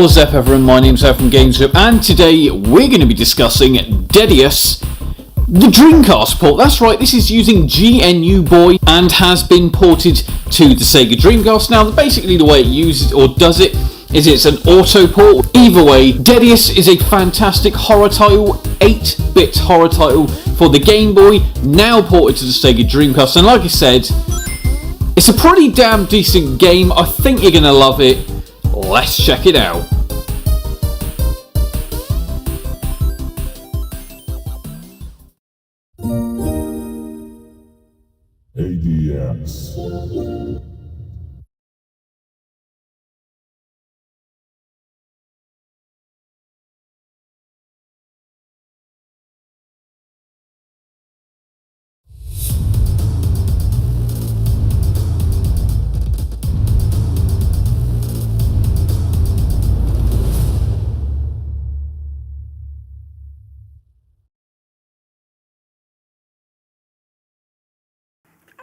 What's up everyone, my name's Al from GamesClub, and today we're going to be discussing Deadeus, the Dreamcast port. That's right, this is using GNU Boy and has been ported to the Sega Dreamcast. Now basically the way it uses or does it is it's an auto port. Either way, Deadeus is a fantastic horror title, 8-bit horror title for the Game Boy, now ported to the Sega Dreamcast, and like I said, it's a pretty damn decent game. I think you're going to love it. Let's check it out. ADX.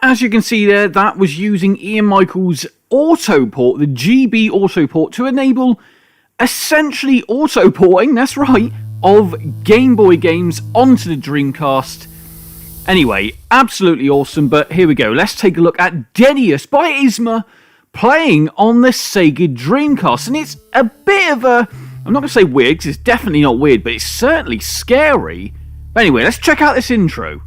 As you can see there, that was using Ian Michael's auto port, the GB auto port, to enable essentially auto porting, that's right, of Game Boy games onto the Dreamcast. Anyway, absolutely awesome, but here we go. Let's take a look at Deadeus by Isma playing on the Sega Dreamcast. And it's a bit of a, I'm not going to say weird, because it's definitely not weird, but it's certainly scary. But anyway, let's check out this intro.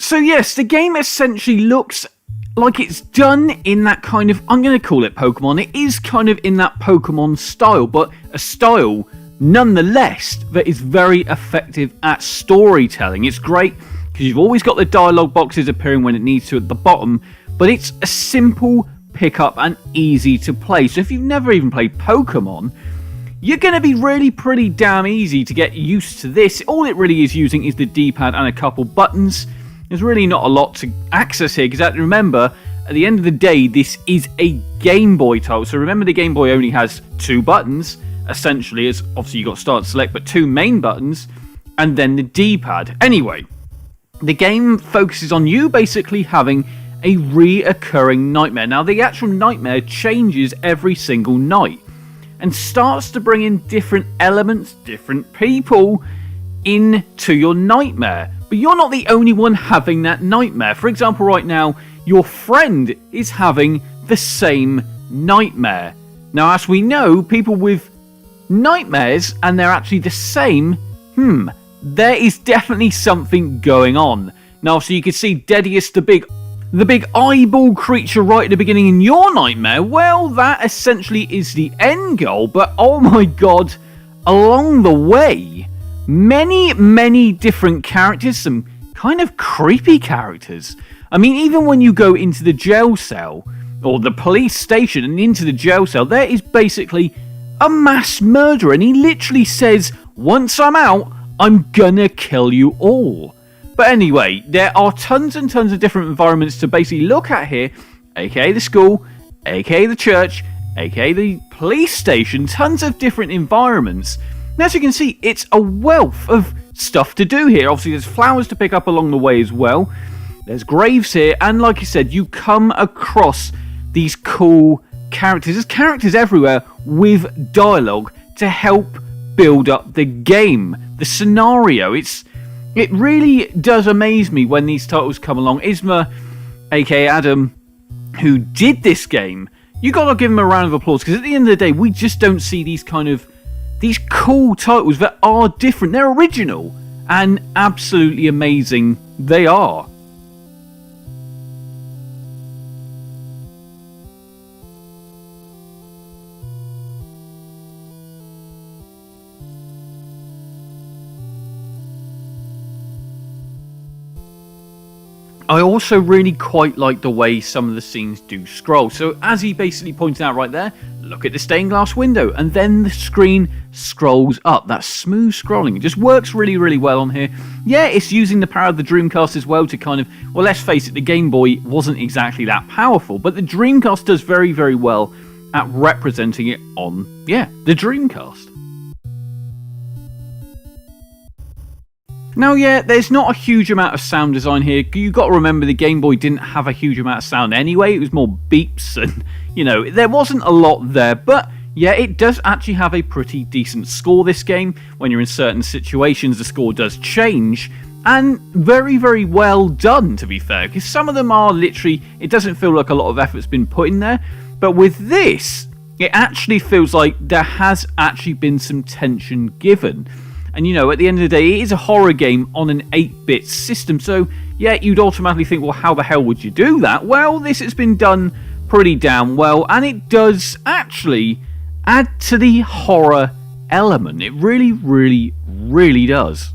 So yes, the game essentially looks like it's done in that kind of, I'm going to call it Pokemon, it is kind of in that Pokemon style, but a style nonetheless that is very effective at storytelling. It's great because you've always got the dialogue boxes appearing when it needs to at the bottom, but it's a simple pickup and easy to play. So if you've never even played Pokemon, you're going to be really pretty damn easy to get used to this. All it really is using is the D-pad and a couple buttons. There's really not a lot to access here, because remember, at the end of the day, this is a Game Boy title. So remember, the Game Boy only has two buttons, essentially. It's obviously you've got start and select, but two main buttons, and then the D-pad. Anyway, the game focuses on you basically having a reoccurring nightmare. Now, the actual nightmare changes every single night, and starts to bring in different elements, different people into your nightmare. But you're not the only one having that nightmare. For example, right now, your friend is having the same nightmare. Now, as we know, people with nightmares, and they're actually the same, there is definitely something going on. Now, so you can see Deadeus, the big eyeball creature right at the beginning in your nightmare. Well, that essentially is the end goal, but oh my god, along the way, many different characters, some kind of creepy characters. I mean, even when you go into the jail cell, or the police station and into the jail cell, there is basically a mass murderer, and he literally says, once I'm out, I'm gonna kill you all. But anyway, there are tons and tons of different environments to basically look at here, aka the school, aka the church, aka the police station, tons of different environments. And as you can see, it's a wealth of stuff to do here. Obviously, there's flowers to pick up along the way as well. There's graves here, and like I said, you come across these cool characters. There's characters everywhere with dialogue to help build up the game, the scenario. It really does amaze me when these titles come along. Isma, aka Adam, who did this game, you gotta give him a round of applause, because at the end of the day, we just don't see these cool titles that are different. They're original, and absolutely amazing they are. I also really quite like the way some of the scenes do scroll. So as he basically pointed out right there, look at the stained glass window, and then the screen scrolls up. That smooth scrolling, it just works really, really well on here. Yeah, it's using the power of the Dreamcast as well to kind of, well, let's face it, the Game Boy wasn't exactly that powerful, but the Dreamcast does very, very well at representing it on, the Dreamcast. Now, there's not a huge amount of sound design here. You got to remember the Game Boy didn't have a huge amount of sound anyway. It was more beeps and, there wasn't a lot there. But, it does actually have a pretty decent score, this game. When you're in certain situations, the score does change. And very, very well done, to be fair. Because some of them are literally, it doesn't feel like a lot of effort's been put in there. But with this, it actually feels like there has actually been some tension given. And at the end of the day, it is a horror game on an 8-bit system, so you'd automatically think, well, how the hell would you do that? Well, this has been done pretty damn well, and it does actually add to the horror element. It really, really, really does.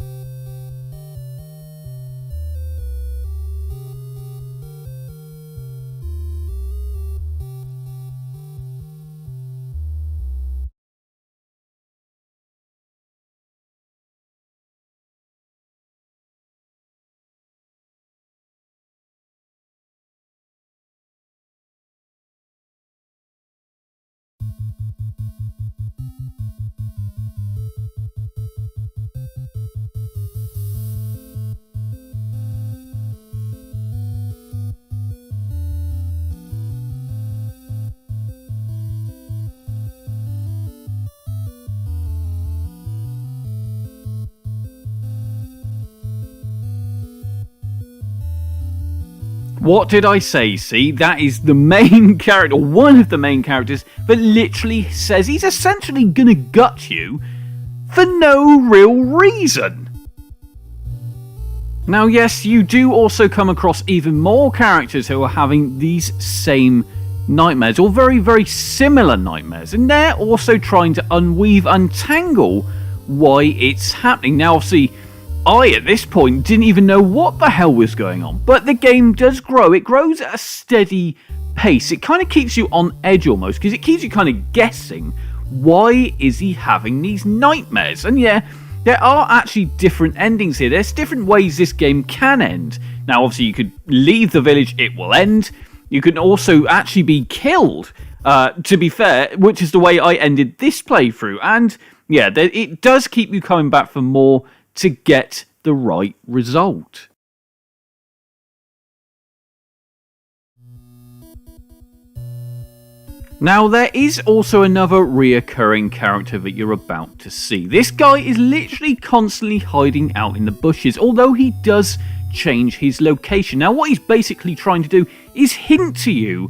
What did I say? See, that is the main character, one of the main characters, that literally says he's essentially gonna gut you for no real reason. Now, yes, you do also come across even more characters who are having these same nightmares, or very, very similar nightmares, and they're also trying to untangle why it's happening. Now, obviously, I, at this point, didn't even know what the hell was going on. But the game does grow. It grows at a steady pace. It kind of keeps you on edge almost, because it keeps you kind of guessing, why is he having these nightmares? And there are actually different endings here. There's different ways this game can end. Now, obviously, you could leave the village, it will end. You can also actually be killed, to be fair, which is the way I ended this playthrough. And, it does keep you coming back for more to get the right result. Now, there is also another reoccurring character that you're about to see. This guy is literally constantly hiding out in the bushes, although he does change his location. Now, what he's basically trying to do is hint to you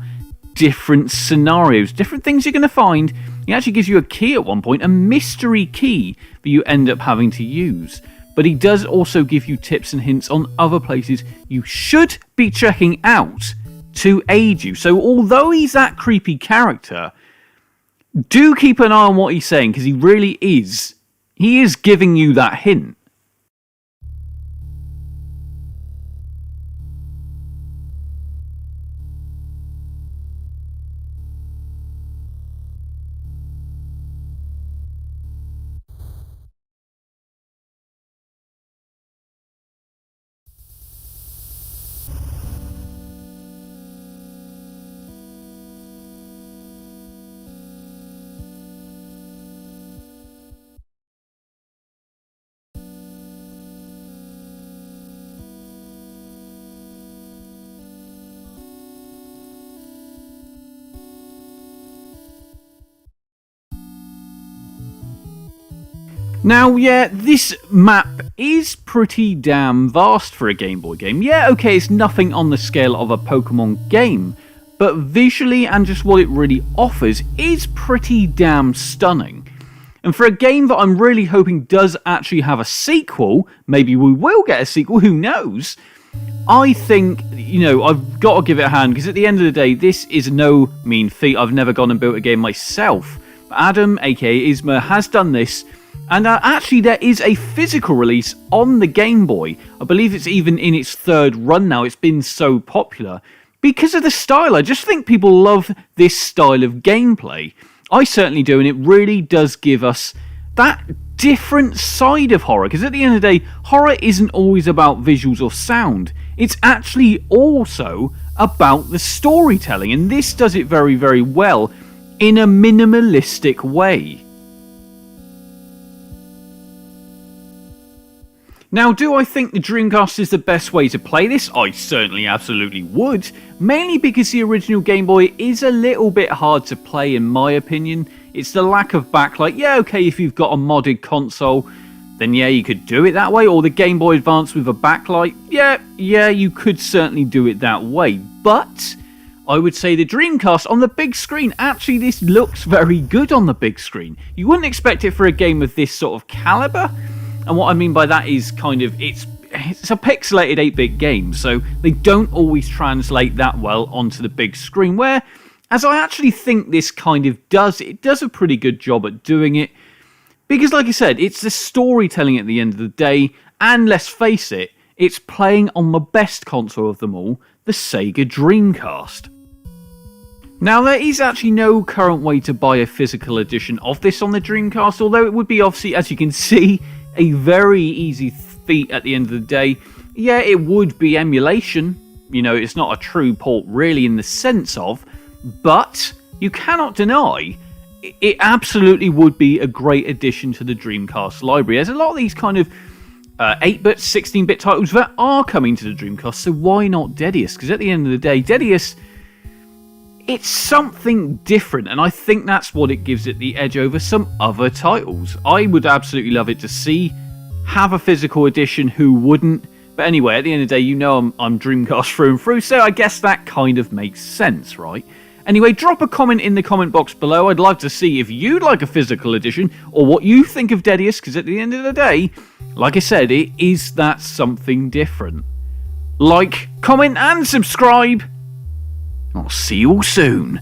different scenarios, different things you're going to find. He actually gives you a key at one point, a mystery key that you end up having to use. But he does also give you tips and hints on other places you should be checking out to aid you. So although he's that creepy character, do keep an eye on what he's saying, because he really is. He is giving you that hint. Now, this map is pretty damn vast for a Game Boy game. Okay, it's nothing on the scale of a Pokemon game, but visually and just what it really offers is pretty damn stunning. And for a game that I'm really hoping does actually have a sequel, maybe we will get a sequel, who knows? I think, I've got to give it a hand, because at the end of the day, this is no mean feat. I've never gone and built a game myself. But Adam, aka Isma, has done this, and actually there is a physical release on the Game Boy. I believe it's even in its third run now. It's been so popular. Because of the style, I just think people love this style of gameplay. I certainly do, and it really does give us that different side of horror. Because at the end of the day, horror isn't always about visuals or sound. It's actually also about the storytelling, and this does it very, very well in a minimalistic way. Now, do I think the Dreamcast is the best way to play this? I certainly absolutely would, mainly because the original Game Boy is a little bit hard to play in my opinion. It's the lack of backlight. Yeah, okay, if you've got a modded console, then yeah, you could do it that way. Or the Game Boy Advance with a backlight. Yeah, you could certainly do it that way. But I would say the Dreamcast on the big screen, actually this looks very good on the big screen. You wouldn't expect it for a game of this sort of caliber. And what I mean by that is it's a pixelated 8-bit game, so they don't always translate that well onto the big screen, where, as I actually think this kind of does, it does a pretty good job at doing it. Because like I said, it's the storytelling at the end of the day, and let's face it, it's playing on the best console of them all, the Sega Dreamcast. Now, there is actually no current way to buy a physical edition of this on the Dreamcast, although it would be obviously, as you can see, a very easy feat at the end of the day. Yeah, it would be emulation. It's not a true port really in the sense of, but you cannot deny it absolutely would be a great addition to the Dreamcast library. There's a lot of these kind of 8-bit, 16-bit titles that are coming to the Dreamcast, so why not Deadeus? Because at the end of the day, Deadeus, it's something different, and I think that's what it gives it the edge over some other titles. I would absolutely love it to have a physical edition, who wouldn't? But anyway, at the end of the day, I'm Dreamcast through and through, so I guess that kind of makes sense, right? Anyway, drop a comment in the comment box below. I'd love to see if you'd like a physical edition, or what you think of Deadeus, because at the end of the day, like I said, it is that something different. Like, comment and subscribe. I'll see you all soon.